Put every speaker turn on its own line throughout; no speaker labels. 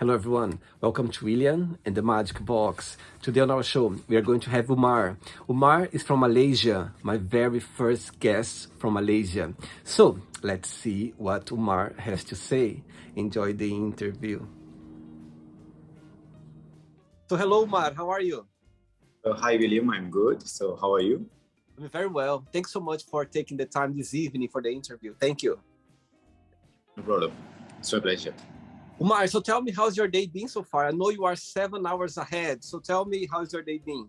Hello, everyone. Welcome to William and the Magic Box. Today on our show, we are going to have Umar. Umar is from Malaysia, my very first guest from Malaysia. So let's see what Umar has to say. Enjoy the interview. So hello, Umar. How are you?
Hi, William. I'm good. So how are you?
I'm very well. Thanks so much for taking the time this evening for the interview. Thank you.
No problem. It's my pleasure.
Umar, so tell me, how's your day been so far? I know you are 7 hours ahead. So tell me, how's your day been?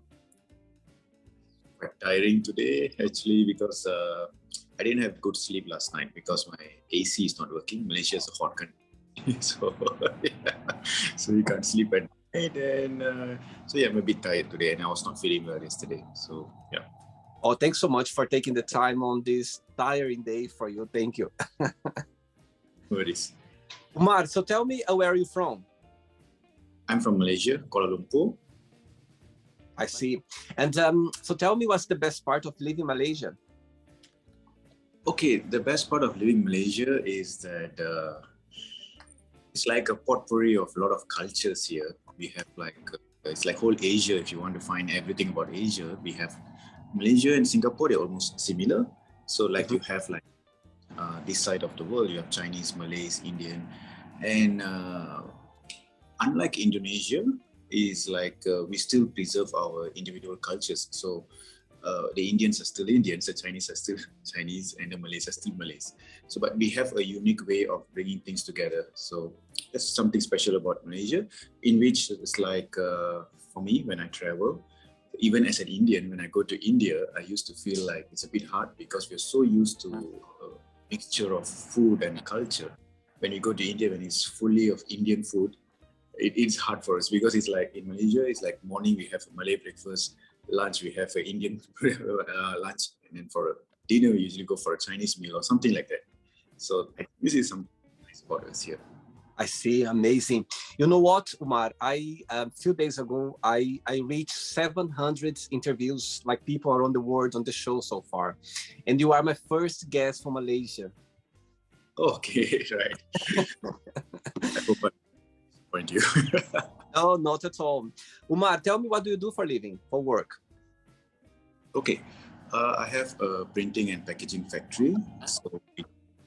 Quite tiring today, actually, because I didn't have good sleep last night because my AC is not working. Malaysia is a hot country, so so you can't sleep at night. And I'm a bit tired today, and I was not feeling well yesterday. So yeah.
Oh, thanks so much for taking the time on this tiring day for you. Thank you.
No worries.
Umar, so tell me, where are you from?
I'm from Malaysia, Kuala Lumpur.
I see. And so tell me, what's the best part of living in Malaysia?
Okay, the best part of living in Malaysia is that it's like a potpourri of a lot of cultures here. We have it's like whole Asia. If you want to find everything about Asia, we have Malaysia and Singapore. They're almost similar. So you have this side of the world, you have Chinese, Malays, Indian, and unlike Indonesia, is we still preserve our individual cultures. So the Indians are still Indians, the Chinese are still Chinese, and the Malays are still Malays. So, but we have a unique way of bringing things together. So that's something special about Malaysia, in which it's for me, when I travel, even as an Indian, when I go to India, I used to feel like it's a bit hard because we're so used to mixture of food and culture. When you go to India, when it's fully of Indian food, it's hard for us because it's like in Malaysia, it's like morning we have a Malay breakfast, lunch we have an Indian lunch, and then for dinner we usually go for a Chinese meal or something like that. So this is some nice about us here.
I see. Amazing. You know what, Umar? A few days ago, I reached 700 interviews, like people around the world on the show so far. And you are my first guest from Malaysia.
Okay, right. I hope I disappoint you.
No, not at all. Umar, tell me, what do you do for living, for work?
Okay. I have a printing and packaging factory. So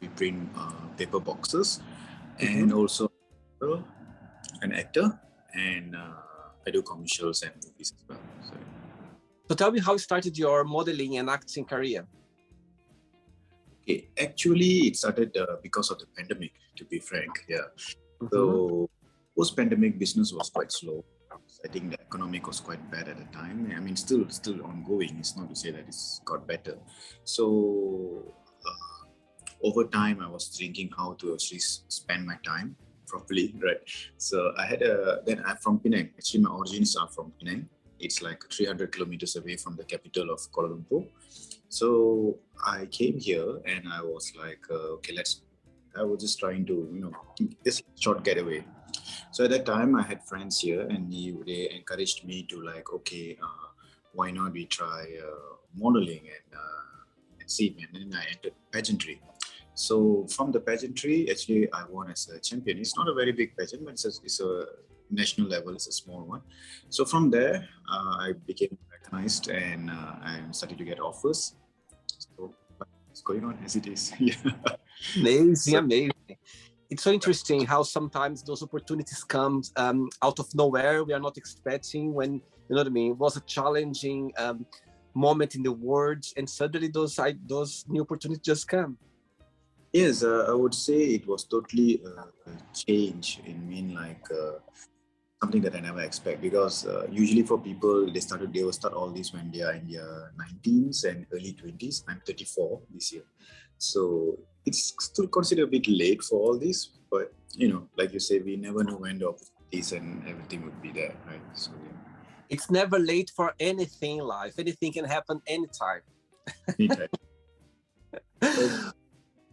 we print paper boxes. And also an actor, and I do commercials and movies as well.
So tell me, how started your modeling and acting career?
Okay, actually it started because of the pandemic, to be frank. Yeah. So post-pandemic business was quite slow. I think the economic was quite bad at the time. I mean, still ongoing. It's not to say that it's got better. So over time, I was thinking how to actually spend my time properly, right? So I'm from Penang. Actually, my origins are from Penang. It's like 300 kilometers away from the capital of Kuala Lumpur. So I came here and I was like, I was just trying to, just short getaway. So at that time, I had friends here and they encouraged me to why not we try modeling and see. And then I entered pageantry. So from the pageantry, actually, I won as a champion. It's not a very big pageant, but it's a national level. It's a small one. So from there, I became recognized and I started to get offers. So it's going on as it is. Yeah.
Amazing. It's so interesting how sometimes those opportunities come out of nowhere. We are not expecting when, you know what I mean? It was a challenging moment in the world, and suddenly those new opportunities just come.
Yes, I would say it was totally a change something that I never expect, because usually for people, they will start all this when they are in their 19s and early 20s. I'm 34 this year. So it's still considered a bit late for all this, but like you say, we never know when the opportunities and everything would be there, right? So yeah.
It's never late for anything in life. Anything can happen anytime.
Anytime.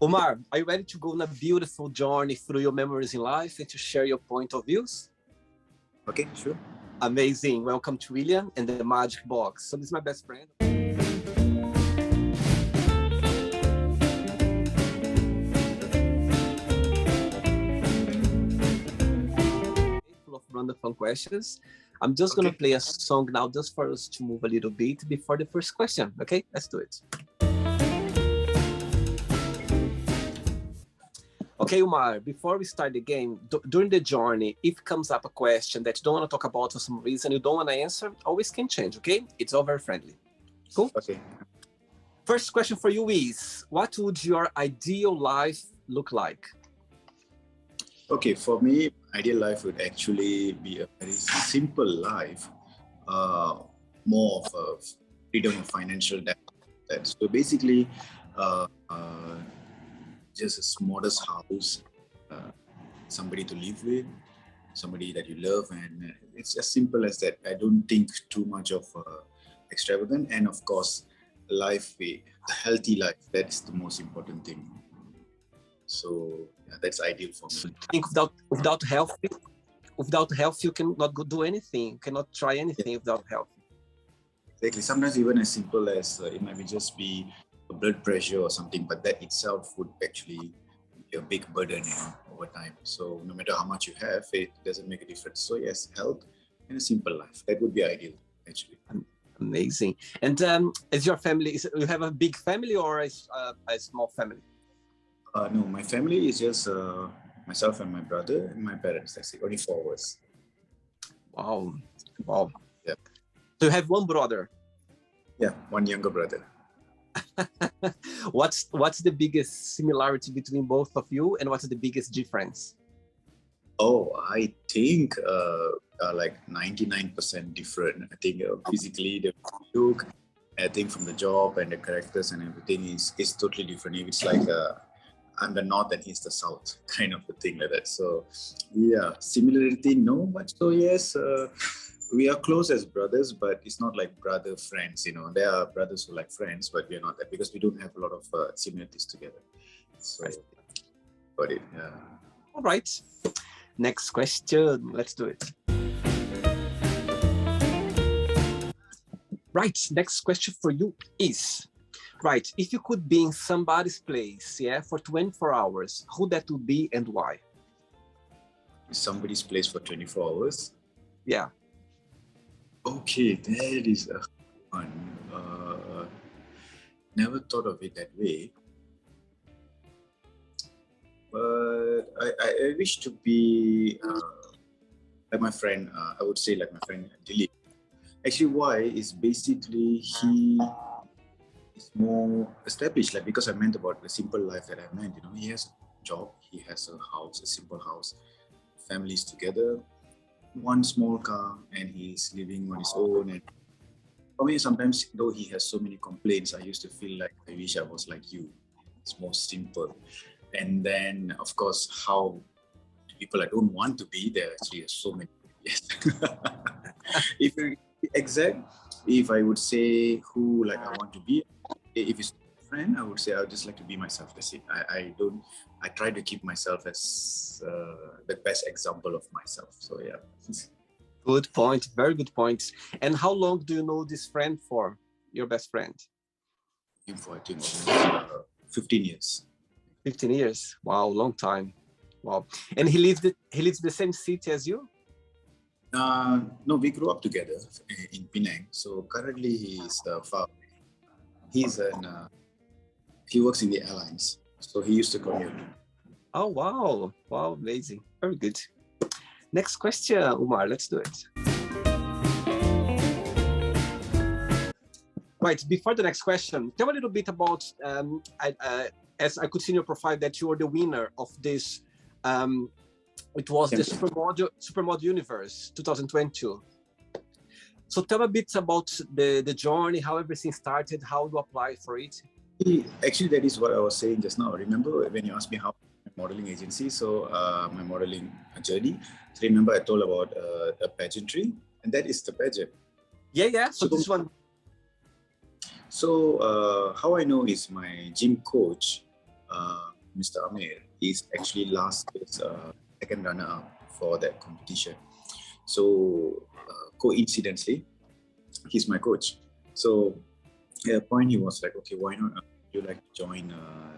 Umar, are you ready to go on a beautiful journey through your memories in life and to share your point of views?
Okay, sure.
Amazing. Welcome to William and the Magic Box. So this is my best friend. random fun questions. I'm just going to play a song now just for us to move a little bit before the first question. Okay, let's do it. Okay, Umar, before we start the game, during the journey, if comes up a question that you don't want to talk about for some reason, you don't want to answer, always can change, okay? It's all very friendly. Cool?
Okay.
First question for you is, what would your ideal life look like?
Okay, for me, ideal life would actually be a very simple life, more of a freedom of financial debt. So basically, just a modest house, somebody to live with, somebody that you love, and it's as simple as that. I don't think too much of extravagant, and of course, a healthy life. That's the most important thing. So yeah, that's ideal for me.
I think without health, you cannot go do anything. You cannot try anything without health.
Exactly. Sometimes even as simple as it might just be a blood pressure or something, but that itself would actually be a big burden, over time. So no matter how much you have, it doesn't make a difference. So yes, health and a simple life. That would be ideal, actually.
Amazing. And is your family? You have a big family or a small family?
No, my family is just myself and my brother and my parents. That's it. Only 4 of us.
Wow.
Yeah.
So you have one brother?
Yeah, one younger brother.
What's the biggest similarity between both of you, and what's the biggest difference?
Oh, I think like 99% different. I think physically the look, I think from the job and the characters and everything is totally different. It's like I'm the north and he's the south, kind of a thing like that. So yeah, similarity, no much. So yes, we are close as brothers, but it's not like brother friends. There are brothers who like friends, but we're not that because we don't have a lot of similarities together. So got it. Yeah.
All right. Next question. Let's do it. Right. Next question for you is, right, if you could be in somebody's place, for 24 hours, who that would be and why?
Somebody's place for 24 hours?
Yeah.
Okay, that is a one. Never thought of it that way. But I wish to be like my friend, I would say like my friend Dilip. Actually, why is basically he is more established, like because I meant about the simple life that I meant, he has a job, he has a house, a simple house, families together, one small car, and he's living on his own. And for me, sometimes though he has so many complaints, I used to feel like I wish I was like you. It's more simple. And then, of course, how people I don't want to be, there actually are so many. Yes. If I would say who like I want to be, if it's a friend, I would say I would just like to be myself. That's it. I try to keep myself as the best example of myself. So yeah.
Good point. Very good point. And how long do you know this friend for? Your best friend?
For I think 15 years.
15 years. Wow, long time. Wow. And he lives in the same city as you?
No, we grew up together in Penang. So currently he's far away. He works in the airlines. So he used to commute.
Oh, wow. Wow, amazing. Very good. Next question, Umar. Let's do it. Right, before the next question, tell a little bit about, as I could see in your profile, that you are the winner of this, it was the Supermodel Universe 2022. So tell a bit about the journey, how everything started, how you apply for it.
Actually, that is what I was saying just now. Remember when you asked me how my modeling agency, so my modeling journey. So remember I told about a pageantry, and that is the pageant.
Yeah. So this one.
So how I know is my gym coach, Mr. Amir, is actually last year's second runner-up for that competition. So coincidentally, he's my coach. So at a point he was like, okay, why not you like to join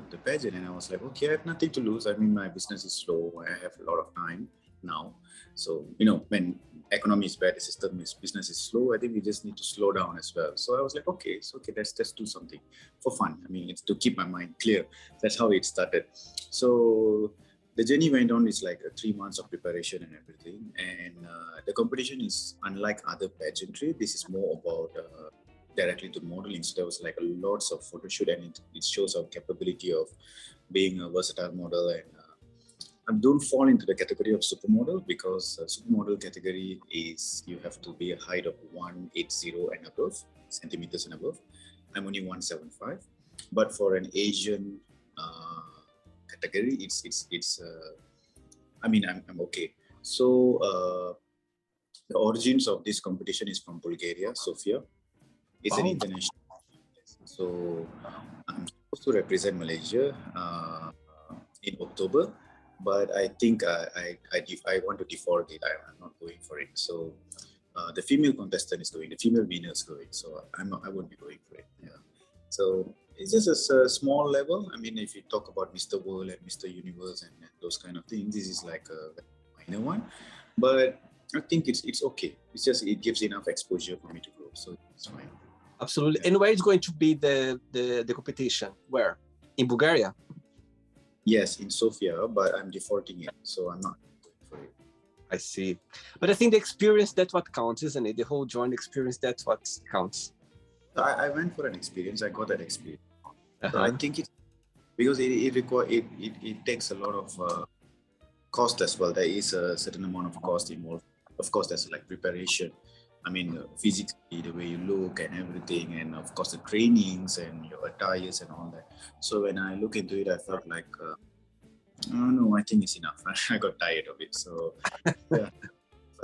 the pageant? And I was like, okay, I have nothing to lose. I mean, my business is slow. I have a lot of time. now. So, when economy is bad, the business is slow, I think we just need to slow down as well. So I was like, okay, it's okay, let's do something for fun. I mean, it's to keep my mind clear. That's how it started. So the journey went on. It's like 3 months of preparation and everything. And the competition is unlike other pageantry. This is more about directly to modeling. So there was like lots of photo shoot, and it shows our capability of being a versatile model. And I don't fall into the category of supermodel, because supermodel category is you have to be a height of 180 and above centimeters and above. I'm only 175, but for an Asian category, I'm okay. So the origins of this competition is from Bulgaria, Sofia. It's an international. So I'm supposed to represent Malaysia in October, but I think I want to default it. I'm not going for it. So the female contestant is going, the female winner is going. So I won't be going for it. Yeah. So it's just a small level. I mean, if you talk about Mr. World and Mr. Universe and those kind of things, this is like a minor one. But I think it's okay. It's just it gives enough exposure for me to grow. So it's fine.
Absolutely. And where is going to be the competition? Where? In Bulgaria?
Yes, in Sofia, but I'm defaulting it. So I'm not going for it.
I see. But I think the experience, that's what counts, isn't it? The whole joint experience, that's what counts.
I went for an experience. I got that experience. So I think it's because it takes a lot of cost as well. There is a certain amount of cost involved. Of course, there's like preparation. I mean, physically, the way you look and everything, and of course the trainings and your attires and all that. So when I look into it, I felt like, no, I think it's enough. I got tired of it. So yeah,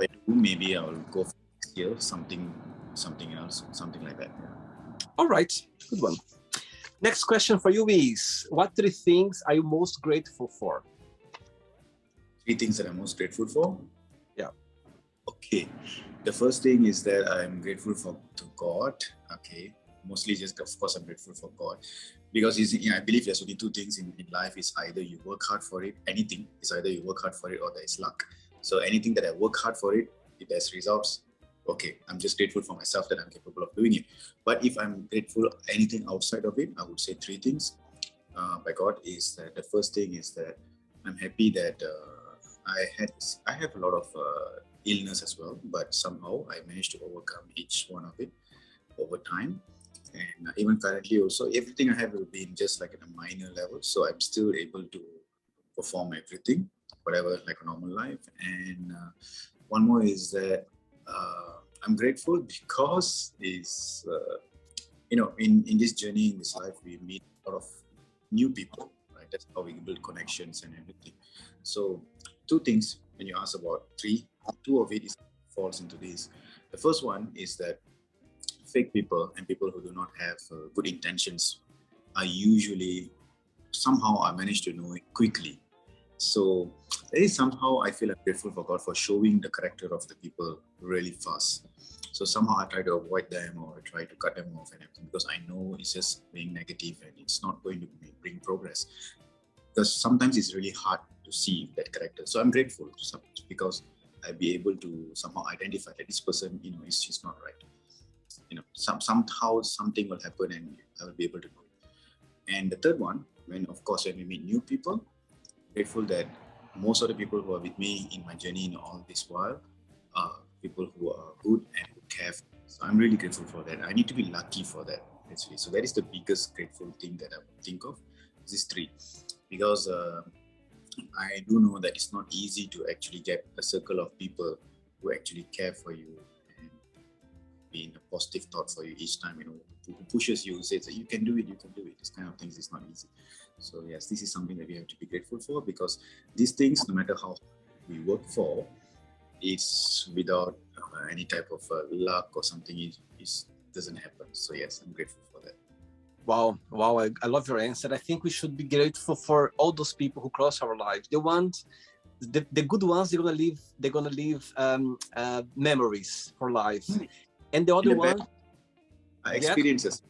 if I do, maybe I'll go for next year, something else, something like that. Yeah.
All right, good one. Next question for you is, what 3 things are you most grateful for?
3 things that I'm most grateful for?
Yeah.
Okay. The first thing is that I'm grateful to God. Okay. Mostly just, of course, I'm grateful for God. Because I believe there's only 2 things in life. Is either you work hard for it, anything. It's either you work hard for it or there is luck. So anything that I work hard for it, if there's results, okay, I'm just grateful for myself that I'm capable of doing it. But if I'm grateful anything outside of it, I would say 3 things by God. Is that the first thing is that I'm happy that I have a lot of illness as well, but somehow I managed to overcome each one of it over time. And even currently also, everything I have will be just like at a minor level. So I'm still able to perform everything, whatever, like a normal life. And one more is that I'm grateful because in this journey, in this life, we meet a lot of new people, right? That's how we build connections and everything. So 2 things, when you ask about 3, 2 of it falls into this. The first one is that fake people and people who do not have good intentions are usually somehow I manage to know it quickly. So there is somehow I feel I'm grateful for God for showing the character of the people really fast. So somehow I try to avoid them or try to cut them off and everything, because I know it's just being negative and it's not going to bring progress. Because sometimes it's really hard to see that character. So I'm grateful because I'll be able to somehow identify that this person, is just not right. Somehow something will happen and I will be able to know it. And the third one, when we meet new people, grateful that most of the people who are with me in my journey in all this while are people who are good and who care for me. So I'm really grateful for that. I need to be lucky for that, actually. So that is the biggest grateful thing that I would think of. These 3, because I do know that it's not easy to actually get a circle of people who actually care for you and be in a positive thought for you each time, who pushes you, says that you can do it. This kind of things is not easy. So yes, this is something that we have to be grateful for, because these things, no matter how we work for, it's without any type of luck or something, it doesn't happen. So yes, I'm grateful for that.
Wow, I love your answer. I think we should be grateful for all those people who cross our lives. The good ones, they're gonna leave memories for life. And the other one,
experiences,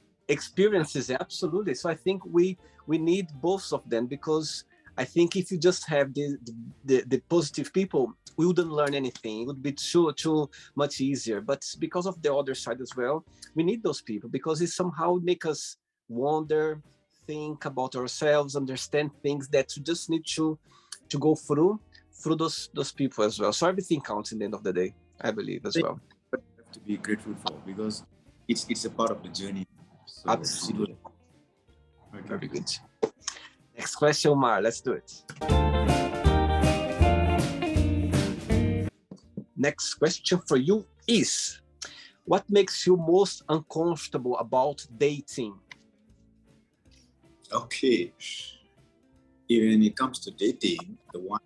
absolutely. So I think we need both of them, because I think if you just have the positive people, we wouldn't learn anything. It would be too much easier. But because of the other side as well, we need those people because it somehow make us wonder, think about ourselves, understand things that you just need to go through those people as well. So everything counts in the end of the day, I believe as well.
But you have to be grateful for because it's a part of the journey. So
Absolutely.
Okay.
Very good. Next question, Umar. Let's do it. Next question for you is, what makes you most uncomfortable about dating?
Okay. When it comes to dating, the one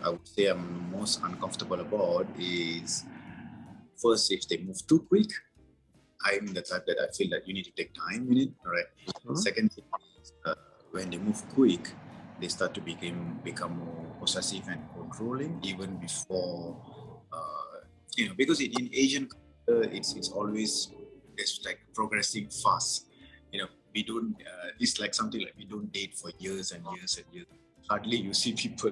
I would say I'm most uncomfortable about is first, if they move too quick. I'm the type that I feel that you need to take time in it. All right. Mm-hmm. Second thing is when they move quick, they start to become more possessive and controlling even before, because in Asian culture, it's always like progressing fast. We don't, it's like something like we don't date for years and years and years. Hardly you see people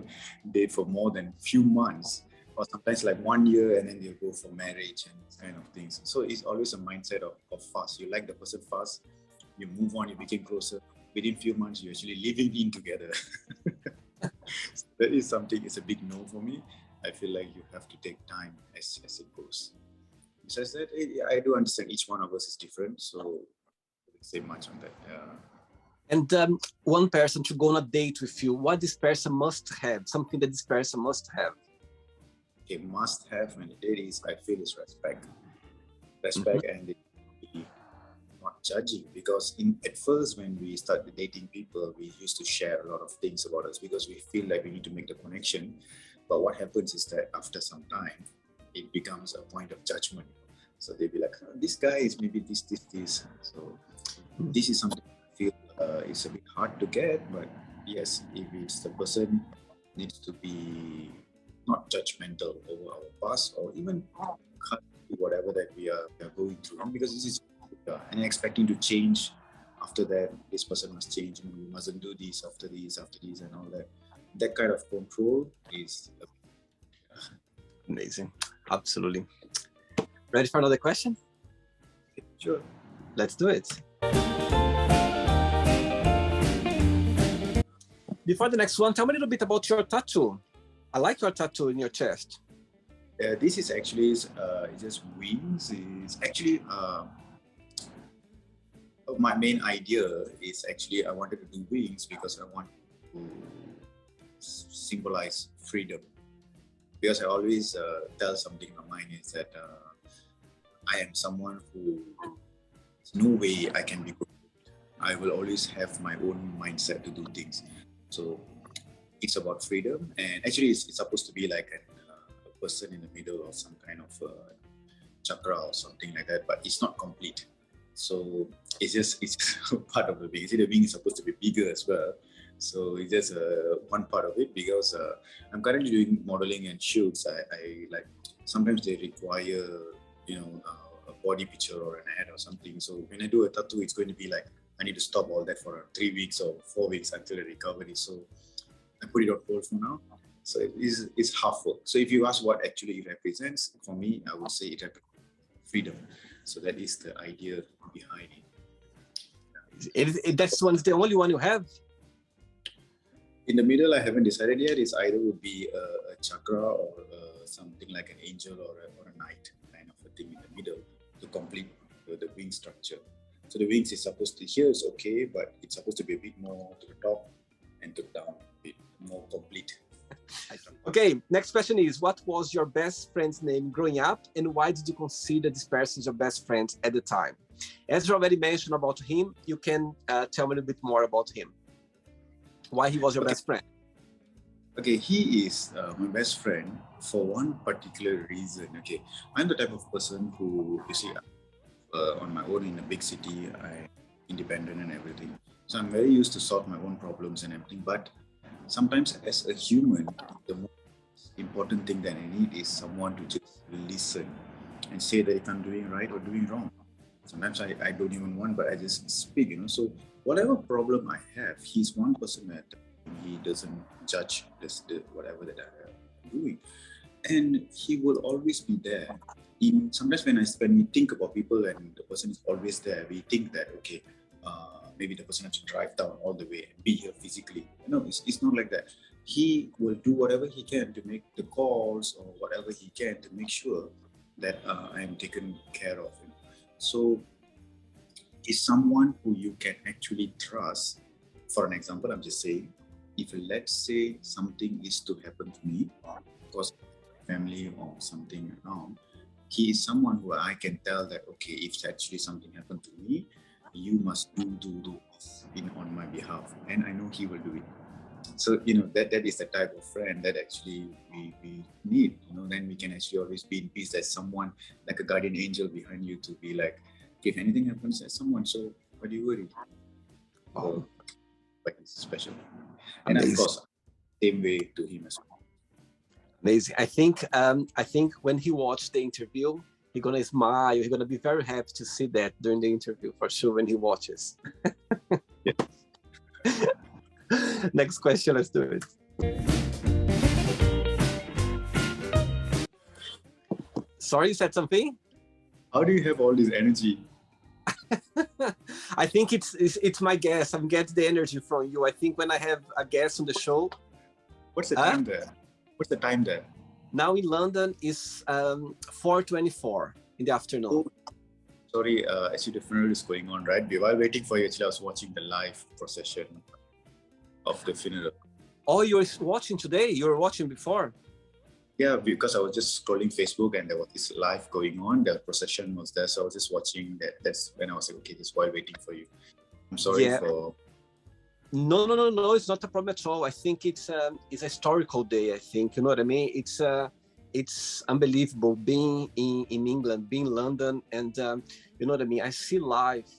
date for more than few months, or sometimes like 1 year and then they'll go for marriage and kind of things. So it's always a mindset of fast. You like the person fast, you move on, you become closer. Within few months, you're actually living in together. So that is something, it's a big no for me. I feel like you have to take time as it goes. Besides that, I do understand each one of us is different, so I wouldn't say much on that.
And one person to go on a date with you, what this person must have, something that this person must have.
A must have when it is, I feel, is respect. Respect, mm-hmm. And not judging, because at first when we started dating people, we used to share a lot of things about us because we feel like we need to make the connection. But what happens is that after some time, it becomes a point of judgment. So they'll be like, oh, this guy is maybe this. So this is something I feel is a bit hard to get. But yes, if it's the person needs to be not judgmental over our past or even whatever that we are going through, because this is and expecting to change after that. This person must change, we mustn't do this after this and all that. That kind of control is
amazing. Absolutely. Ready for another question?
Sure.
Let's do it. Before the next one, tell me a little bit about your tattoo. I like your tattoo in your chest.
This is actually it's just wings. It's actually my main idea is actually I wanted to do wings because I want to symbolize freedom. Because I always tell something in my mind is that I am someone who there's no way I can be good. I will always have my own mindset to do things. So it's about freedom, and actually it's supposed to be like a person in the middle or some kind of chakra or something like that, but it's not complete. So it's part of the wing. See, the wing is supposed to be bigger as well. So it's just one part of it because I'm currently doing modeling and shoots. I like sometimes they require a body picture or an ad or something. So when I do a tattoo, it's going to be like I need to stop all that for 3 weeks or 4 weeks until the recovery. So I put it on hold for now. So it's half work. So if you ask what actually it represents, for me, I would say it represents freedom. So that is the idea behind it.
That's the only one you have?
In the middle, I haven't decided yet. It's either would be a chakra or something like an angel or a knight kind of a thing in the middle to complete the wing structure. So the wings is supposed to, here is okay, but it's supposed to be a bit more to the top and to down, a bit more complete.
Okay, next question is, what was your best friend's name growing up and why did you consider this person your best friend at the time? As you already mentioned about him, you can tell me a little bit more about him. Why he was your best friend?
Okay, he is my best friend for one particular reason. Okay, I'm the type of person who, you see, on my own in a big city, I'm independent and everything. So I'm very used to solve my own problems and everything. But sometimes as a human, the most important thing that I need is someone to just listen and say that if I'm doing right or doing wrong. Sometimes I don't even want, but I just speak, So whatever problem I have, he's one person at He doesn't judge whatever that I'm doing, and he will always be there. Sometimes when we think about people and the person is always there, we think that okay, maybe the person has to drive down all the way and be here physically. No, it's not like that. He will do whatever he can to make the calls or whatever he can to make sure that I am taken care of. So he's someone who you can actually trust. For an example, I'm just saying, if let's say something is to happen to me because family or something around, he is someone who I can tell that, okay, if actually something happened to me, you must do on my behalf. And I know he will do it. So, that is the type of friend that actually we need. Then we can actually always be in peace. There's someone like a guardian angel behind you to be like, if anything happens, there's someone. So why do you worry? So, but it's special. And of course, same way to him as well.
Amazing. I think when he watched the interview, he's gonna smile. He's gonna be very happy to see that during the interview for sure when he watches. Next question, let's do it. Sorry, you said something?
How do you have all this energy?
I think it's my guess. I'm getting the energy from you. I think when I have a guest on the show.
What's the time there? What's the time there?
Now in London is 4:24 in the afternoon.
Oh, sorry, actually the funeral is going on, right? While waiting for you, actually I was watching the live procession of the funeral.
Oh, you're watching today? You were watching before?
Yeah, because I was just scrolling Facebook and there was this live going on. The procession was there, so I was just watching that. That's when I was like, okay, just while waiting for you. I'm sorry for...
No, it's not a problem at all. I think it's a historical day. I think, you know what I mean. It's unbelievable being in England, being in London, and you know what I mean. I see life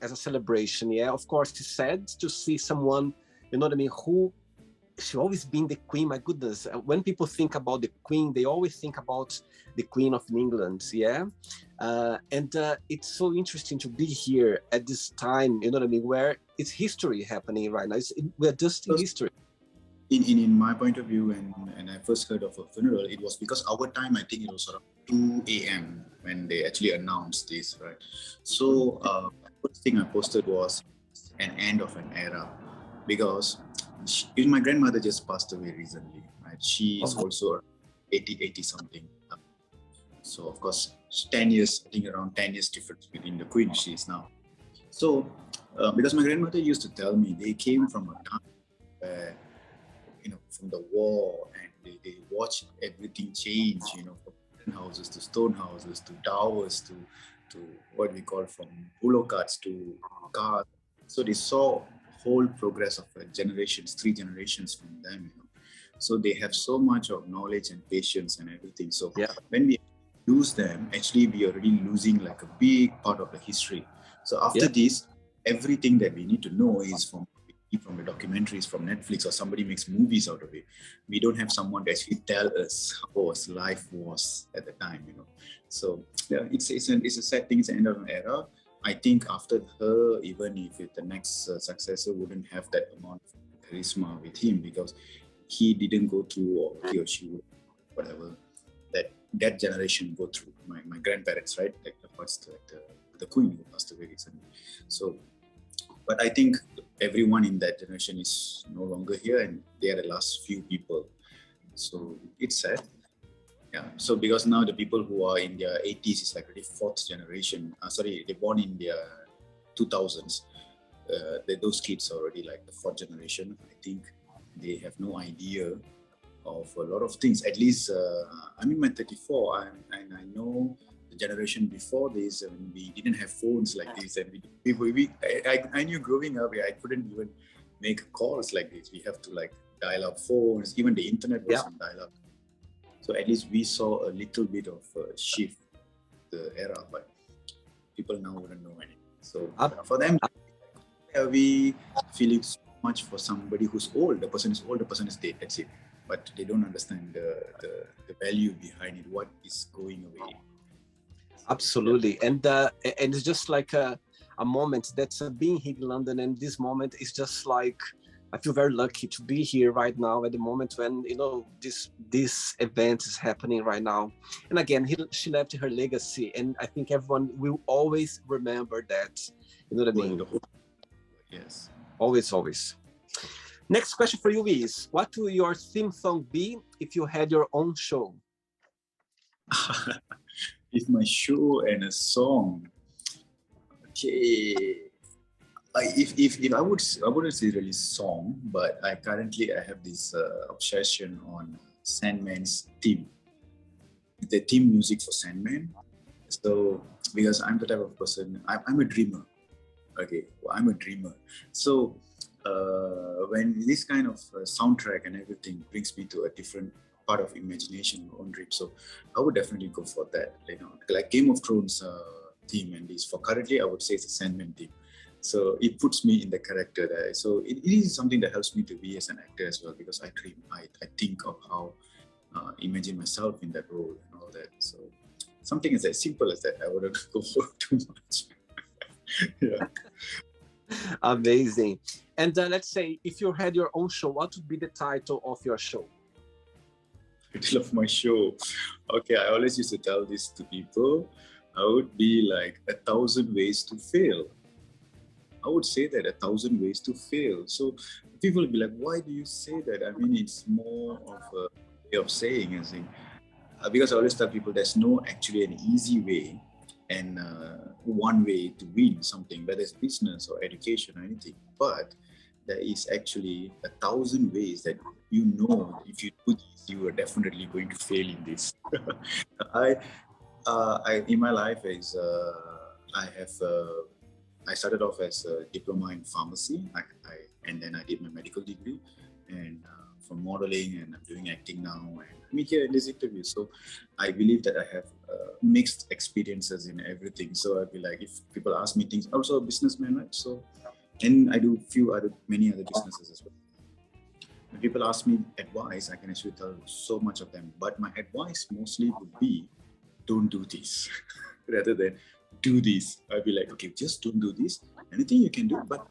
as a celebration. Yeah, of course, it's sad to see someone, you know what I mean, who she always been the queen. My goodness, when people think about the queen, they always think about the Queen of England. Yeah, and it's so interesting to be here at this time. You know what I mean, where it's history happening right now. We're just in history.
In my point of view, and I first heard of a funeral, it was because our time, I think it was around 2 a.m. when they actually announced this, right? So first thing I posted was an end of an era, because my grandmother just passed away recently, right? She is also 80 something. So of course, 10 years, I think around 10 years difference between the queen she is now. So because my grandmother used to tell me they came from a time where, from the war, and they watched everything change, from houses to stone houses to towers to what we call from polo carts to cars. So they saw whole progress of generations, 3 generations from them. So they have so much of knowledge and patience and everything. So when we lose them, actually we are already losing like a big part of the history. So after this, everything that we need to know is from the documentaries from Netflix, or somebody makes movies out of it. We don't have someone to actually tell us how life was at the time, So it's a sad thing. It's the end of an era. I think after her, even if the next successor wouldn't have that amount of charisma with him, because he didn't go through, or he or she would, whatever, that generation go through. My grandparents, right? Like the queen who passed away recently. So, but I think everyone in that generation is no longer here, and they are the last few people. So it's sad. Yeah. So because now the people who are in their 80s is like already 4th generation. They're born in their 2000s. Those kids are already like the 4th generation. I think they have no idea of a lot of things. At least I'm in my 34, and I know the generation before this, when we didn't have phones like this, and I knew growing up, I couldn't even make calls like this. We have to like dial up phones. Even the internet was on dial up. So at least we saw a little bit of a shift the era, but people now wouldn't know anything. So for them, we feeling so much for somebody who's old. The person is old, the person is dead, that's it. But they don't understand the value behind it, what is going away.
Absolutely. And it's just like a moment that's being here in London, and this moment is just like I feel very lucky to be here right now at the moment when, you know, this event is happening right now. And again, she left her legacy, and I think everyone will always remember that. You know what I mean?
Yes.
Always, always. Next question for you is, what will your theme song be if you had your own show?
If my show and a song, okay. If I wouldn't say really song, but I have this obsession on Sandman's theme, the theme music for Sandman. So because I'm the type of person, I'm a dreamer. Okay, well, I'm a dreamer. So when this kind of soundtrack and everything brings me to a different part of imagination, own dream, so I would definitely go for that. You know, like Game of Thrones theme, and this for currently I would say it's a Sandman theme. So it puts me in the character there. So it is something that helps me to be as an actor as well, because I dream, I think of how imagine myself in that role and all that. So something is as simple as that. I wouldn't go for too much. Yeah.
Amazing. And let's say if you had your own show, what would be the title of your show?
Title of my show. Okay, I always used to tell this to people. I would be like 1,000 ways to fail. I would say that 1,000 ways to fail. So people will be like, why do you say that? I mean, it's more of a way of saying, I think. Because I always tell people there's no actually an easy way and one way to win something, whether it's business or education or anything. But there is actually 1,000 ways that you know if you do this, you are definitely going to fail in this. I in my life is I started off as a diploma in pharmacy, and then I did my medical degree, and from modeling, and I'm doing acting now, and I'm here in this interview. So I believe that I have mixed experiences in everything. So I'd be like, if people ask me things, I'm also a businessman, right? So, and I do many other businesses as well. When people ask me advice, I can actually tell so much of them. But my advice mostly would be, don't do this, rather than do this. I'd be like, okay, just don't do this. Anything you can do, but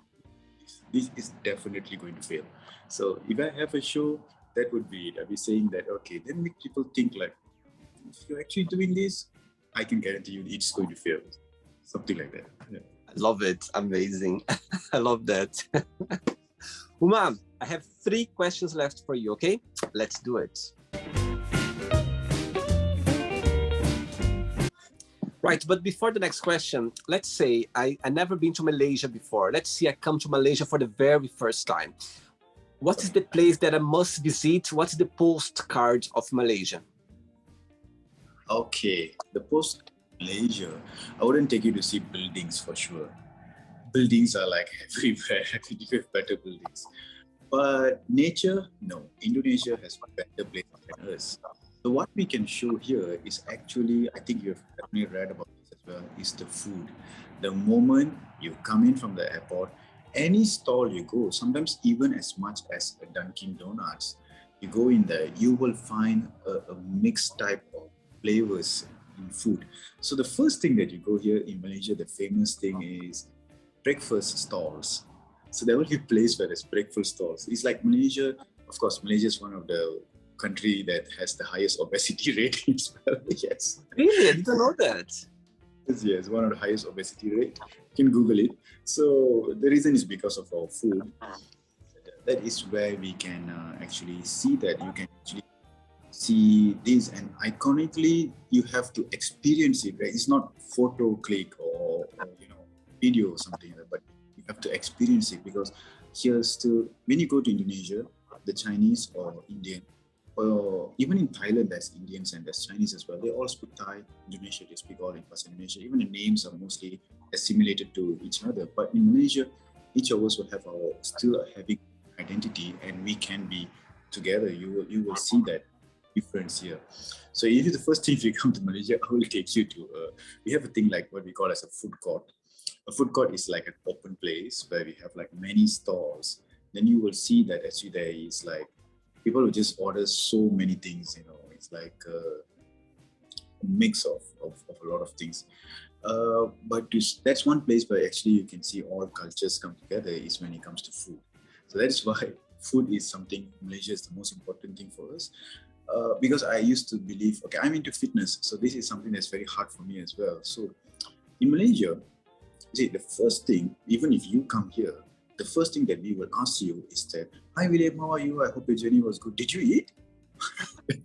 this is definitely going to fail. So if I have a show, that would be it. I'd be saying that, okay, then make people think like, if you're actually doing this, I can guarantee you it's going to fail. Something like that. Yeah.
I love it. Amazing. I love that. Umar, I have 3 questions left for you, okay? Let's do it. Right, but before the next question, let's say I never been to Malaysia before. Let's say I come to Malaysia for the very first time. What is the place that I must visit? What's the postcard of Malaysia?
Okay, the post Malaysia, I wouldn't take you to see buildings for sure. Buildings are like everywhere. You have better buildings. But nature, no. Indonesia has better places than us. So what we can show here is actually, I think you've definitely read about this as well, is the food. The moment you come in from the airport, any stall you go, sometimes even as much as a Dunkin' Donuts, you go in there, you will find a mixed type of flavors in food. So the first thing that you go here in Malaysia, the famous thing is breakfast stalls. So there will be a place where there's breakfast stalls. It's like Malaysia, of course, Malaysia is one of the country that has the highest obesity rate as well. Yes.
Really? I didn't know that.
Yes, one of the highest obesity rate. You can Google it. So the reason is because of our food. That is where we can actually see that. You can actually see this, and iconically, you have to experience it. Right? It's not photo click or video or something like that, but you have to experience it, because here still, when you go to Indonesia, the Chinese or Indian, or even in Thailand, there's Indians and there's Chinese as well. They all speak Thai. Indonesia, they speak all in Indonesia. Even the names are mostly assimilated to each other. But in Malaysia, each of us will have our still having identity, and we can be together. You will see that difference here. So if the first thing, if you come to Malaysia, I will take you to, we have a thing like what we call as a food court. A food court is like an open place where we have like many stalls. Then you will see that actually there is like, people will just order so many things, it's like a mix of a lot of things. But that's one place where actually you can see all cultures come together, is when it comes to food. So that is why food is something, Malaysia is the most important thing for us. Because I used to believe, okay, I'm into fitness, so this is something that's very hard for me as well. So in Malaysia, see, the first thing, even if you come here, the first thing that we will ask you is that, hi William, how are you? I hope your journey was good. Did you eat?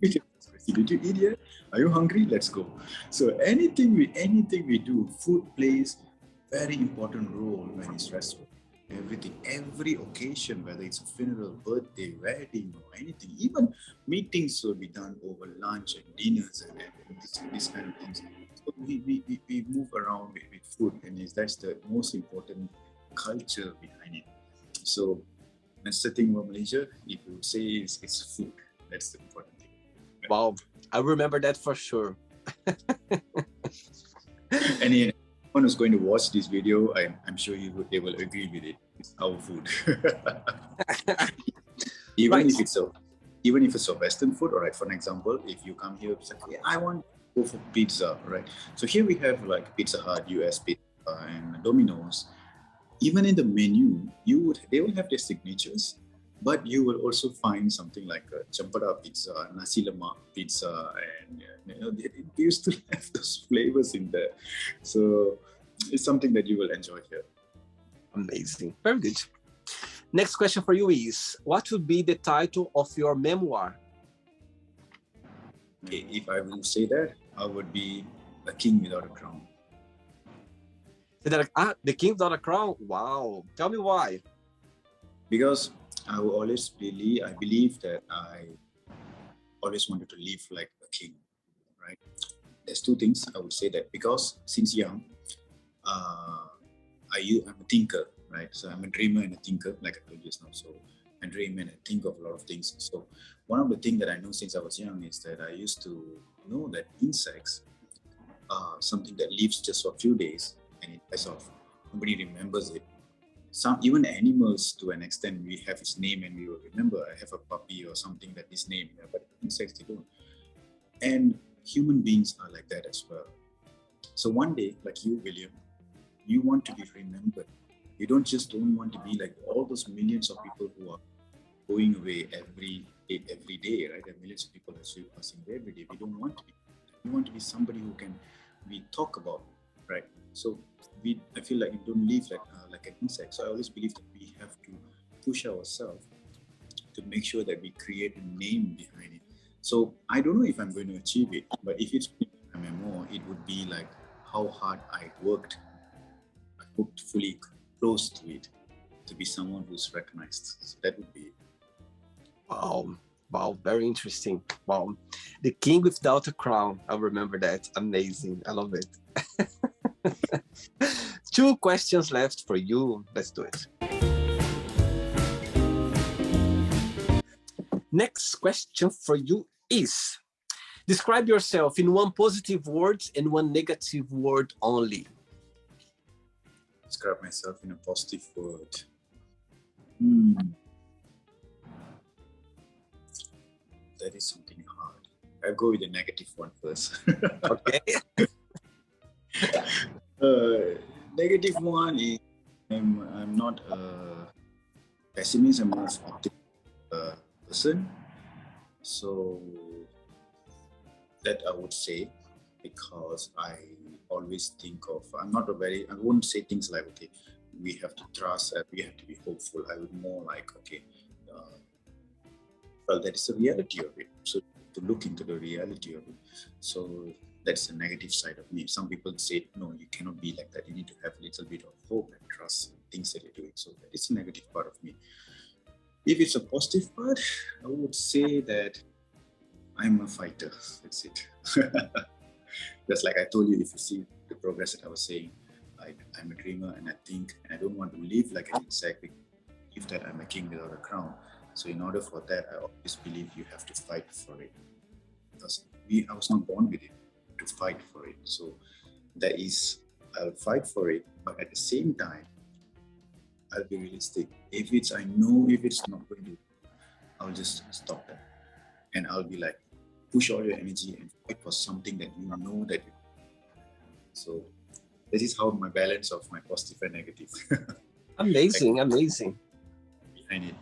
Did you eat yet? Are you hungry? Let's go. So anything we do, food plays very important role when it's restaurant. Everything, every occasion, whether it's a funeral, birthday, wedding, or anything, even meetings will be done over lunch and dinners and this kind of things. So we move around with food, and that's the most important culture behind it. So that's the thing about Malaysia. If you would say it's food, that's the important thing.
Wow, I remember that for sure.
Anyone who's going to watch this video, I'm sure they will agree with it. It's our food. Even
Right.
if it's a Western food, all right. For an example, if you come here, it's like, yeah, I want to go for pizza, right? So here we have like Pizza Hut, US Pizza, and Domino's. Even in the menu, they will have their signatures, but you will also find something like a champara pizza, nasi lemak pizza, and they used to have those flavors in there. So it's something that you will enjoy here.
Amazing. Very good. Next question for you is, what would be the title of your memoir?
Okay, if I will say that, I would be a king without a crown.
The King Without a Crown? Wow. Tell me why.
Because I believe that I always wanted to live like a king, right? There's two things I would say that, because since young, I'm a thinker, right? So I'm a dreamer and a thinker, like I told you just now. So I dream and I think of a lot of things. So one of the things that I know since I was young is that I used to know that insects are something that lives just for a few days and it dies off. Nobody remembers it. Even animals, to an extent, we have its name and we will remember. I have a puppy or something that is named, but insects, they don't. And human beings are like that as well. So one day, like you, William, you want to be remembered. You don't want to be like all those millions of people who are going away every day, right? There are millions of people that are passing away every day. We don't want to be. We want to be somebody who we talk about, right? So I feel like you don't live like an insect. So I always believe that we have to push ourselves to make sure that we create a name behind it. So I don't know if I'm going to achieve it, but if it's a memoir, it would be like how hard I worked fully close to it to be someone who's recognized. So that would be it.
Wow, very interesting. Wow. The King Without a Crown. I remember that. Amazing. I love it. 2 questions left for you. Let's do it. Next question for you is, describe yourself in 1 positive word and 1 negative word only.
Describe myself in a positive word. That is something hard. I'll go with the negative one first.
Okay.
Negative one is I'm not a pessimist. I'm not an optimistic person. So that I would say, because I always think of, I wouldn't say things like, okay, we have to trust, we have to be hopeful. I would more like, okay, well, that is the reality of it. So to look into the reality of it. So that's the negative side of me. Some people say, no, you cannot be like that. You need to have a little bit of hope and trust in things that you're doing. So that is a negative part of me. If it's a positive part, I would say that I'm a fighter. That's it. Just like I told you, if you see the progress that I was saying, I'm a dreamer and I think, and I don't want to live like an insect. If that I'm a king without a crown. So in order for that, I always believe you have to fight for it. Because I was not born with it, to fight for it. So that is, I'll fight for it, but at the same time, I'll be realistic. I know if it's not going to, I'll just stop that. And I'll be like, push all your energy and fight for something that you know that you. So this is how my balance of my positive and negative.
Amazing.
behind it.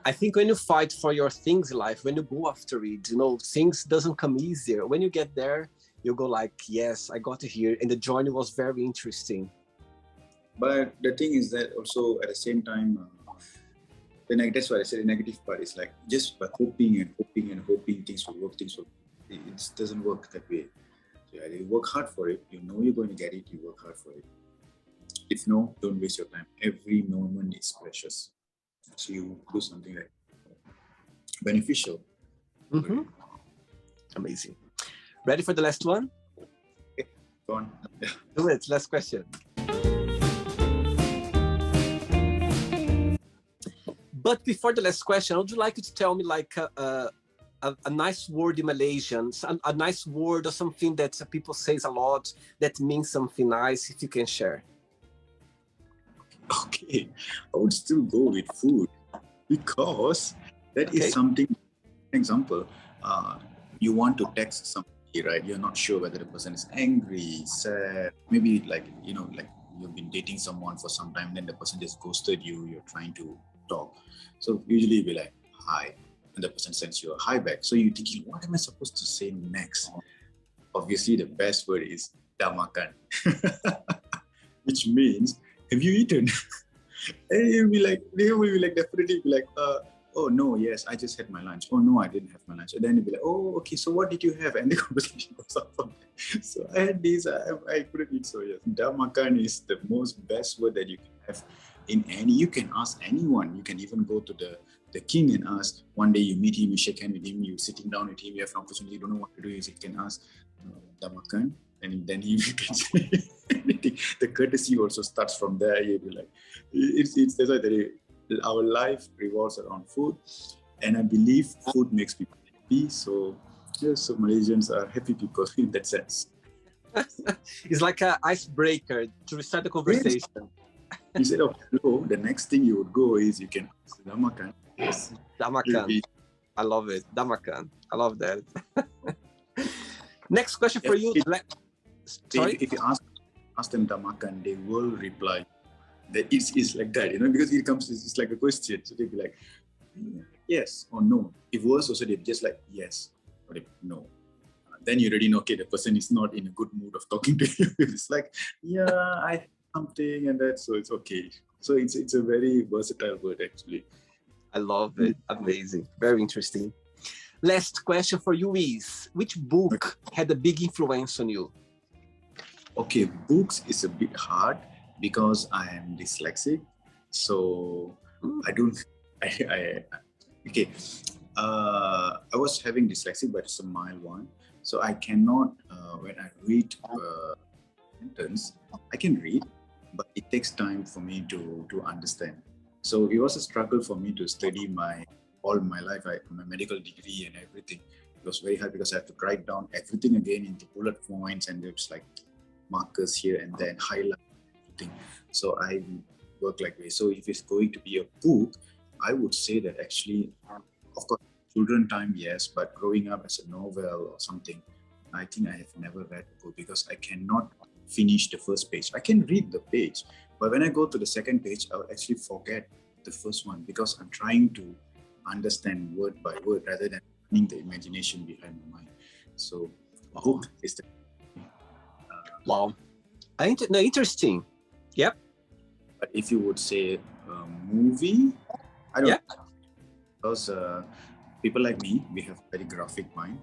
I think when you fight for your things in life, when you go after it, things doesn't come easier. When you get there, you go like, yes, I got to here. And the journey was very interesting.
But the thing is that also at the same time, that's why I said the negative part is like just by hoping and hoping and hoping things will work, it doesn't work that way. So yeah, you work hard for it, you know you're going to get it, you work hard for it. If no, don't waste your time. Every moment is precious. So you do something like beneficial.
Mm-hmm. Amazing. Ready for the last one?
Okay, go on. Yeah.
Do it. Last question. But before the last question, would you like you to tell me like a nice word in Malaysian, a nice word or something that people say a lot that means something nice, if you can share?
Okay, I would still go with food because that is something. Example, you want to text somebody, right? You're not sure whether the person is angry, sad, maybe like you've been dating someone for some time, then the person just ghosted you. You're trying to talk, so usually you'll be like hi, and the person sends you a hi back. So you're thinking, what am I supposed to say next? Obviously, the best word is dah makan, which means have you eaten? And they will be like, definitely be like, oh no, yes, I just had my lunch. Oh no, I didn't have my lunch. And then you'll be like, oh, okay, so what did you have? And the conversation goes on from there. So I had this, I couldn't eat. So yes, dah makan is the most best word that you can have in any. You can ask anyone. You can even go to the king and ask. One day you meet him, you shake hands with him, you're sitting down with him, you have an opportunity, you don't know what to do. You can ask, dah makan? And then he can say anything. The courtesy also starts from there. You'll be like, that's why our life revolves around food, and I believe food makes people happy. So Malaysians are happy people in that sense.
It's like an icebreaker to restart the conversation.
Instead of hello, the next thing you would go is you can ask dah makan. Yes.
Dah makan. I love it. Dah makan. I love that. Next question for you. Sorry?
If you ask them dah makan, they will reply that it's like that, because it's like a question. So they'll be like, yes or no. If worse, also they're just like, yes or no. Then you already know, okay, the person is not in a good mood of talking to you. It's like, yeah, I have something and that, so it's okay. So it's a very versatile word, actually.
I love it. Amazing. Very interesting. Last question for you is, which book had a big influence on you?
Okay, books is a bit hard because I am dyslexic. So I was having dyslexia, but it's a mild one. So I cannot, when I read sentence, I can read, but it takes time for me to understand. So it was a struggle for me to study all my life, my medical degree and everything. It was very hard because I have to write down everything again into bullet points, and there's like markers here and then highlight everything. So I work like this. So if it's going to be a book, I would say that actually, of course, children time, yes, but growing up as a novel or something, I think I have never read a book because I cannot finish the first page. I can read the page, but when I go to the second page, I'll actually forget the first one because I'm trying to understand word by word rather than running the imagination behind my mind. So, book is the
wow. Interesting. Yep.
But if you would say a movie, I don't know. Because people like me, we have very graphic mind.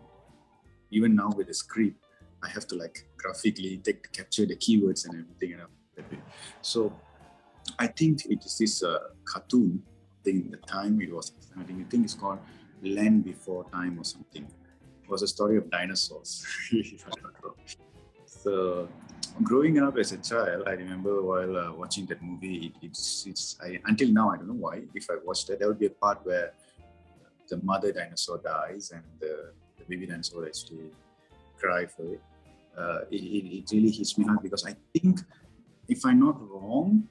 Even now with the script, I have to like graphically capture the keywords and everything. So I think it is this cartoon thing. The time it was, I think it's called Land Before Time or something. It was a story of dinosaurs, if I'm not wrong. So growing up as a child, I remember while watching that movie, until now, I don't know why, if I watched that, there would be a part where the mother dinosaur dies and the baby dinosaur actually cry for it. It really hits me hard because I think, if I'm not wrong,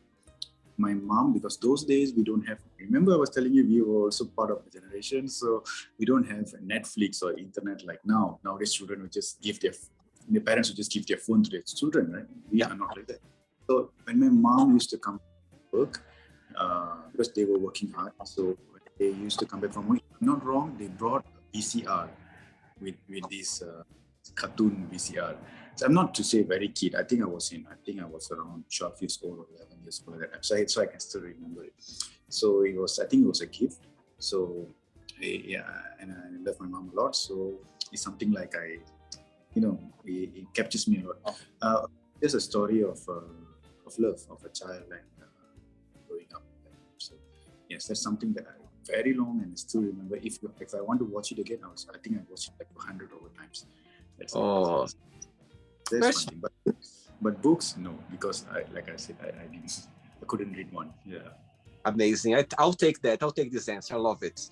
my mom, because those days we don't have, remember I was telling you, we were also part of the generation, so we don't have Netflix or internet like now. Nowadays children will just give the parents will just give their phone to their children, right? We are not like that. So when my mom used to come to work, because they were working hard. So they used to come back from work. If I'm not wrong, they brought a VCR with this cartoon VCR. So I'm not to say very kid. I think I was around 12 years old or 11 years old at that time. So I can still remember it. So I think it was a gift. So yeah, and I love my mom a lot. So it's something like it captures me a lot. There's a story of love of a child and growing up. So yes, that's something that I very long and I still remember. If I want to watch it again, I think I watched it like 100 over times. That's that's one thing. But books, no, because like I said, I couldn't read one. Yeah.
Amazing. I'll take that. I'll take this answer. I love it.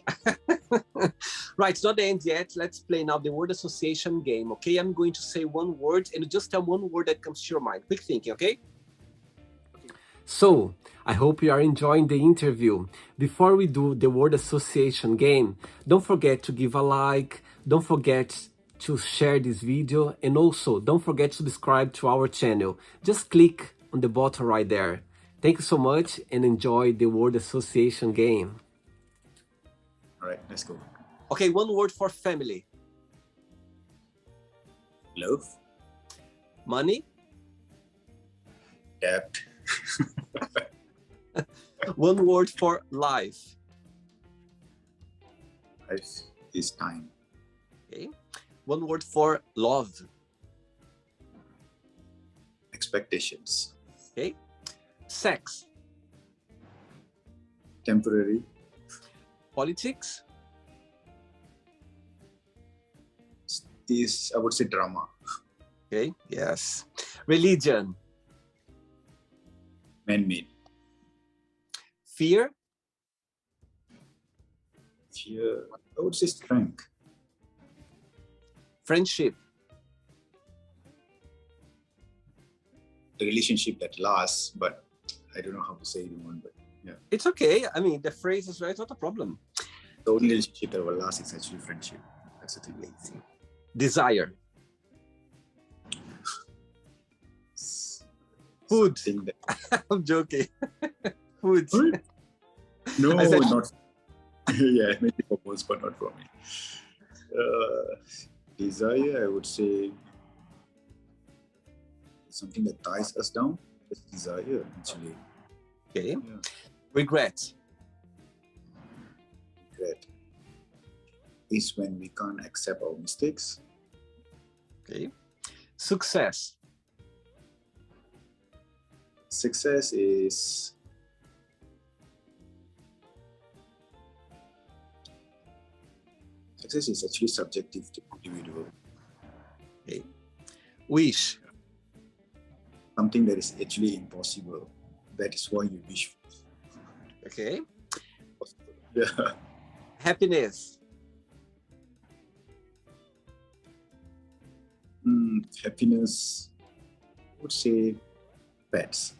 Right, it's not the end yet. Let's play now the word association game. Okay, I'm going to say one word and you just tell one word that comes to your mind. Quick thinking, okay? So, I hope you are enjoying the interview. Before we do the word association game, don't forget to give a like, don't forget to share this video, and also don't forget to subscribe to our channel. Just click on the button right there. Thank you so much and enjoy the word association game.
All right, let's go.
Okay, one word for family.
Love.
Money.
Debt.
One word for life.
Life is time.
Okay. One word for love.
Expectations.
Okay. Sex.
Temporary.
Politics.
Is, I would say, drama.
Okay. Yes. Religion.
Man-made.
Fear.
Fear, I would say strength.
Friendship.
The relationship that lasts, but I don't know how to say it in one, but yeah.
It's okay. I mean, the phrase is right, it's not a problem.
The only relationship that will last is actually friendship. That's the thing.
Amazing. Desire. Food. I'm joking. Food.
No, not. Yeah, maybe for most, but not for me. Desire, I would say, something that ties us down. It's desire, actually.
Okay.
Yeah.
Regret.
Regret is when we can't accept our mistakes.
Okay. Success.
Success is actually subjective to individual.
Okay. Wish.
Something that is actually impossible. That is why you wish for.
Okay.
Yeah.
Happiness.
Happiness, I would say pets.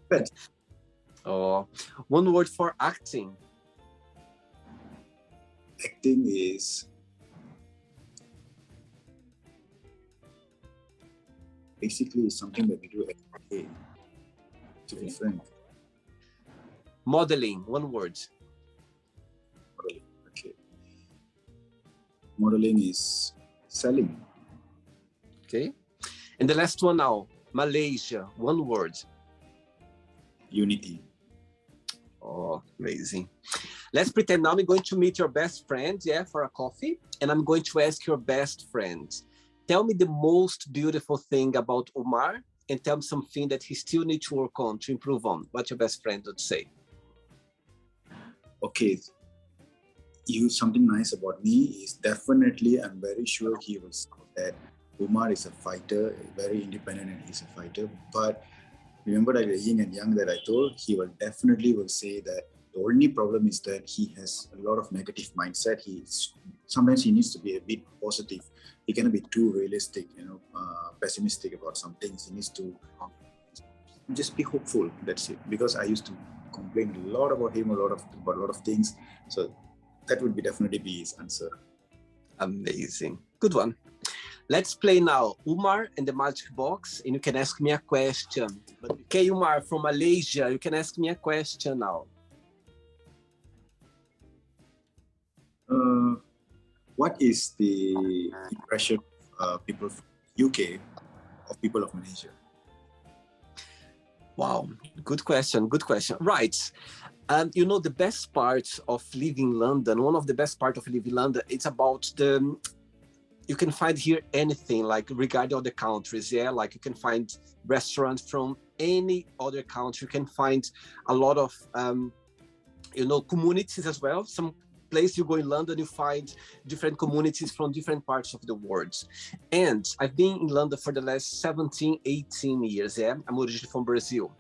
Pets.
Oh, one word for acting.
Acting is basically something that we do every day, to be frank.
Modeling, one word.
Modeling, okay. Modeling is selling.
Okay. And the last one now, Malaysia, one word.
Unity.
Oh, amazing. Let's pretend now I'm going to meet your best friend, for a coffee. And I'm going to ask your best friend, tell me the most beautiful thing about Umar and tell me something that he still needs to work on, to improve on. What your best friend would say?
Okay. Something nice about me is definitely, I'm very sure he will say that Umar is a fighter, very independent, and he's a fighter. But remember that the yin and yang that I told, he will definitely say that the only problem is that he has a lot of negative mindset. Sometimes he needs to be a bit positive. He cannot be too realistic, pessimistic about some things. He needs to just be hopeful. That's it. Because I used to complain a lot about him, about a lot of things. So that would definitely be his answer.
Amazing. Good one. Let's play now Umar and the Magic Box, and you can ask me a question. Okay, Umar from Malaysia, you can ask me a question now.
What is the impression of people from UK of people of Malaysia?
Wow, good question. Right. The best part of living in London, one of the best part of living in London, it's about you can find here anything, like regarding other countries, yeah? Like you can find restaurants from any other country. You can find a lot of, communities as well. Some place you go in London, you find different communities from different parts of the world. And I've been in London for the last 17, 18 years, yeah? I'm originally from Brazil.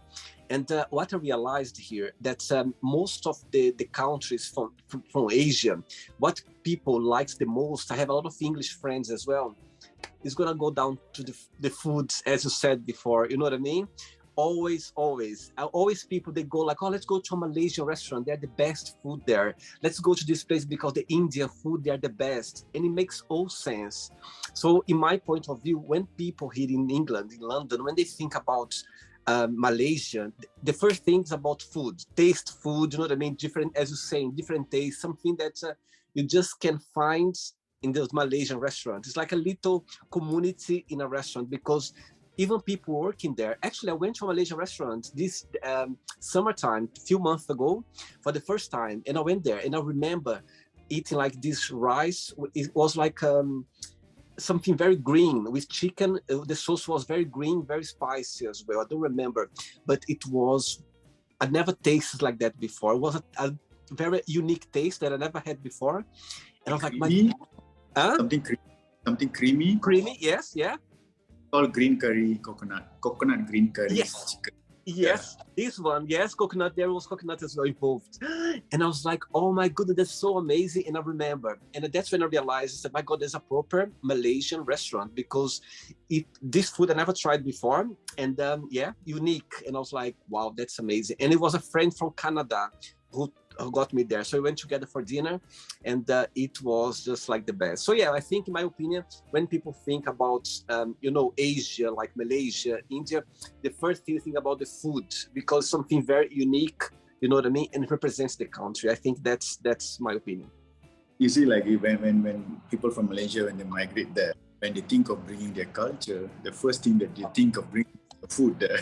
And what I realized here, that most of the countries from Asia, what people like the most, I have a lot of English friends as well, is going to go down to the food, as you said before, you know what I mean? Always people, they go like, oh, let's go to a Malaysian restaurant. They're the best food there. Let's go to this place because the Indian food, they're the best. And it makes all sense. So in my point of view, when people here in England, in London, when they think about Malaysia, the first thing is about food, taste food, you know what I mean? Different, as you say, different tastes, something that you just can find in those Malaysian restaurants. It's like a little community in a restaurant, because even people working there. Actually, I went to a Malaysian restaurant this summertime, a few months ago, for the first time, and I went there, and I remember eating like this rice. It was like something very green with chicken. The sauce was very green, very spicy as well. I don't remember, but it was, I never tasted like that before. It was a very unique taste that I never had before. And I was like,
something creamy.
Creamy, yes, yeah.
All green curry, coconut green curry,
yes.
Chicken.
Yes, this one, yes, coconut, there was coconut as well involved. And I was like, oh my goodness, that's so amazing. And I remember, and that's when I realized that, my God, there's a proper Malaysian restaurant, because this food I never tried before. And unique. And I was like, wow, that's amazing. And it was a friend from Canada who got me there. So we went together for dinner, and it was just like the best. So yeah, I think, in my opinion, when people think about, Asia, like Malaysia, India, the first thing you think about the food, because something very unique, you know what I mean? And it represents the country. I think that's my opinion.
You see, like when people from Malaysia, when they migrate there, when they think of bringing their culture, the first thing that they think of bringing food there.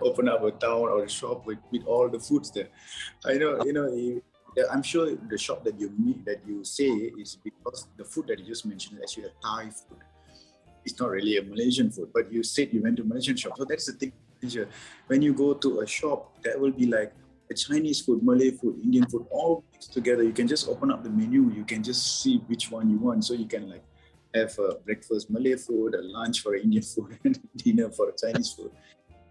Open up a town or a shop with all the foods there. I'm sure the shop that you say is because the food that you just mentioned is actually a Thai food. It's not really a Malaysian food, but you said you went to a Malaysian shop. So that's the thing. When you go to a shop, that will be like a Chinese food, Malay food, Indian food, all mixed together. You can just open up the menu. You can just see which one you want. So you can like have a breakfast Malay food, a lunch for Indian food, and dinner for Chinese food.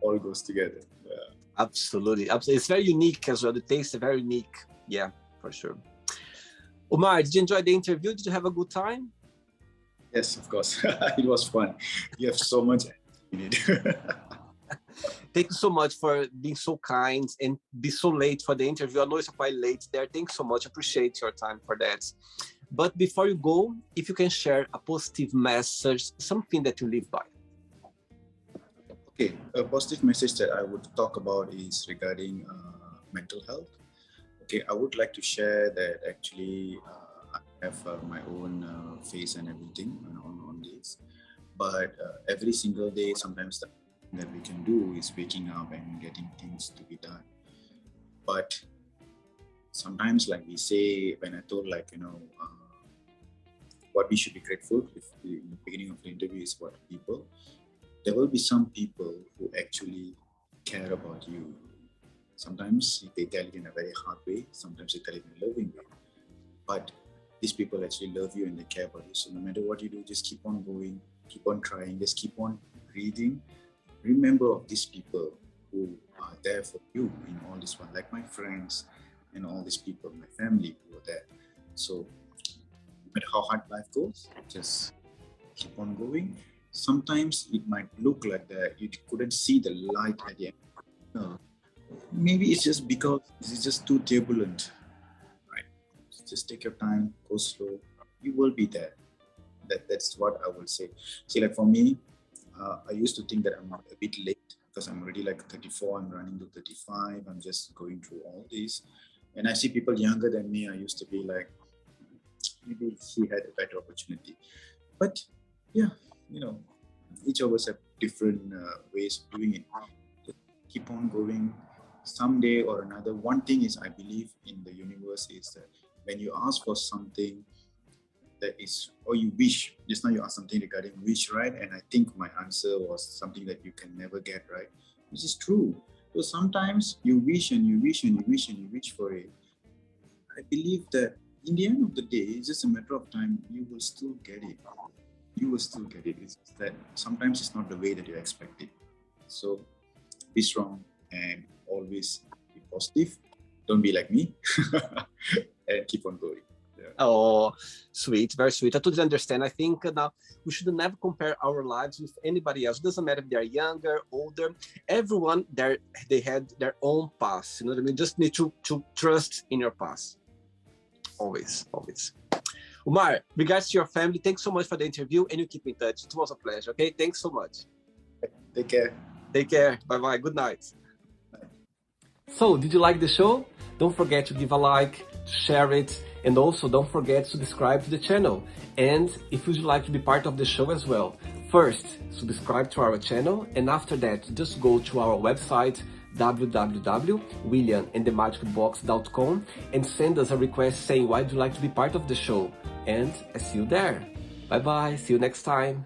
All goes together. Yeah.
Absolutely. It's very unique as well. The taste is very unique. Yeah, for sure. Umar, did you enjoy the interview? Did you have a good time?
Yes, of course. It was fun. You have so much in it.
Thank you so much for being so kind and be so late for the interview. I know it's quite late there. Thanks so much. Appreciate your time for that. But before you go, if you can share a positive message, something that you live by.
Okay, a positive message that I would talk about is regarding mental health. Okay, I would like to share that actually I have my own face and everything on this. But every single day, sometimes that we can do is waking up and getting things to be done. But sometimes, like we say, when I told what we should be grateful in the beginning of the interview is about people. There will be some people who actually care about you. Sometimes they tell it in a very hard way, sometimes they tell it in a loving way. But these people actually love you and they care about you. So no matter what you do, just keep on going, keep on trying, just keep on breathing. Remember of these people who are there for you in all this one, like my friends and all these people, my family who are there. So no matter how hard life goes, just keep on going. Sometimes it might look like that you couldn't see the light at the end. Maybe it's just because it's just too turbulent, right? Just take your time, go slow. You will be there. That's what I would say. See, like for me, I used to think that I'm a bit late because I'm already like 34. I'm running to 35. I'm just going through all this, and I see people younger than me. I used to be like, maybe he had a better opportunity, but yeah, each of us have different ways of doing it. Just keep on going. Someday or another, one thing is I believe in the universe is that when you ask for something that is, or you wish, just now you asked something regarding wish, right? And I think my answer was something that you can never get, right? Which is true. So sometimes you wish and you wish and you wish and you wish for it. I believe that in the end of the day, it's just a matter of time, you will still get it. You will still get it. It's just that sometimes it's not the way that you expect it. So be strong and always be positive. Don't be like me and keep on going. Yeah.
Oh, sweet, very sweet. I totally understand. I think now we should never compare our lives with anybody else. It doesn't matter if they're younger, older. Everyone, they had their own past. You know what I mean? Just need to trust in your past. Always, always. Umar, regards to your family, thanks so much for the interview, and you keep in touch. It was a pleasure. Okay, thanks so much.
Take care.
Take care. Bye-bye. Good night. So, did you like the show? Don't forget to give a like, to share it, and also don't forget to subscribe to the channel. And if you'd like to be part of the show as well, first, subscribe to our channel, and after that, just go to our website, www.williamandthemagicbox.com, and send us a request saying why you'd like to be part of the show. And I see you there. Bye-bye. See you next time.